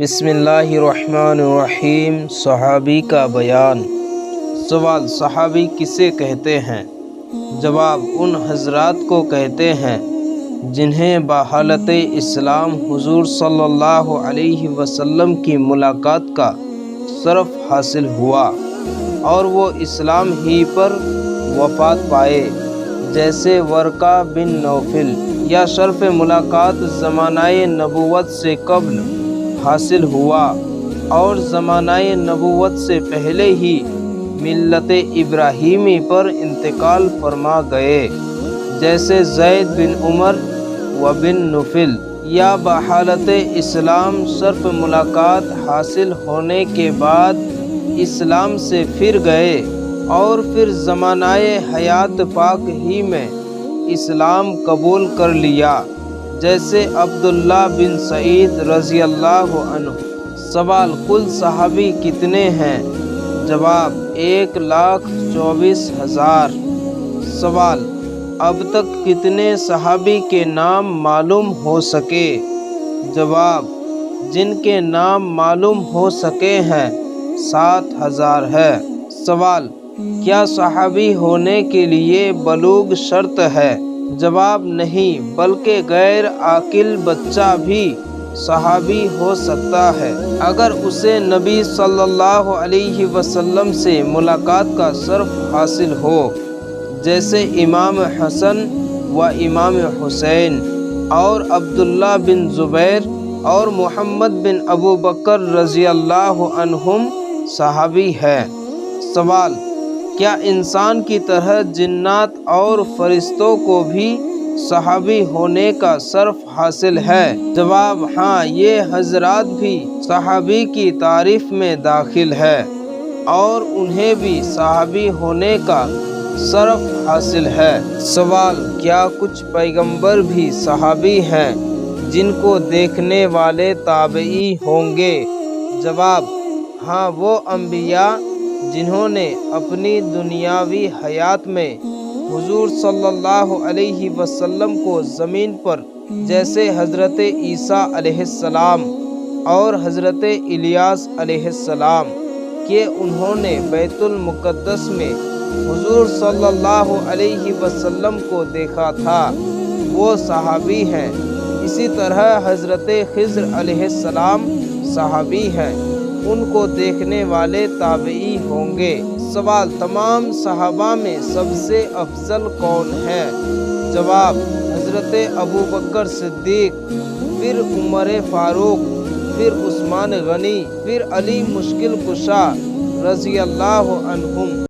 بسم اللہ الرحمن الرحیم۔ صحابی کا بیان۔ سوال: صحابی کسے کہتے ہیں؟ جواب: ان حضرات کو کہتے ہیں جنہیں بحالت اسلام حضور صلی اللہ علیہ وسلم کی ملاقات کا شرف حاصل ہوا اور وہ اسلام ہی پر وفات پائے، جیسے ورقہ بن نوفل، یا شرف ملاقات زمانہ نبوت سے قبل حاصل ہوا اور زمانہ نبوت سے پہلے ہی ملت ابراہیمی پر انتقال فرما گئے، جیسے زید بن عمر و بن نفل۔ یا بحالت اسلام شرف ملاقات حاصل ہونے کے بعد اسلام سے پھر گئے اور پھر زمانہ حیات پاک ہی میں اسلام قبول کر لیا، جیسے عبداللہ بن سعید رضی اللہ عنہ۔ سوال: کل صحابی کتنے ہیں؟ جواب: 1,24,000۔ سوال: اب تک کتنے صحابی کے نام معلوم ہو سکے؟ جواب: جن کے نام معلوم ہو سکے ہیں 7,000 ہے۔ سوال: کیا صحابی ہونے کے لیے بلوغ شرط ہے؟ جواب: نہیں، بلکہ غیر عاقل بچہ بھی صحابی ہو سکتا ہے، اگر اسے نبی صلی اللہ علیہ وسلم سے ملاقات کا شرف حاصل ہو، جیسے امام حسن و امام حسین اور عبداللہ بن زبیر اور محمد بن ابو بکر رضی اللہ عنہم صحابی ہے۔ سوال: کیا انسان کی طرح جنات اور فرشتوں کو بھی صحابی ہونے کا شرف حاصل ہے؟ جواب: ہاں، یہ حضرات بھی صحابی کی تعریف میں داخل ہے اور انہیں بھی صحابی ہونے کا شرف حاصل ہے۔ سوال: کیا کچھ پیغمبر بھی صحابی ہیں جن کو دیکھنے والے تابعی ہوں گے؟ جواب: ہاں، وہ انبیاء جنہوں نے اپنی دنیاوی حیات میں حضور صلی اللہ علیہ وسلم کو زمین پر، جیسے حضرت عیسیٰ علیہ السلام اور حضرت الیاس علیہ السلام، کہ انہوں نے بیت المقدس میں حضور صلی اللہ علیہ وسلم کو دیکھا تھا، وہ صحابی ہیں۔ اسی طرح حضرت خضر علیہ السلام صحابی ہیں، ان کو دیکھنے والے تابعی ہوں گے۔ سوال: تمام صحابہ میں سب سے افضل کون ہے؟ جواب: حضرت ابوبکر صدیق، پھر عمر فاروق، پھر عثمان غنی، پھر علی مشکل کشا رضی اللہ عنہم۔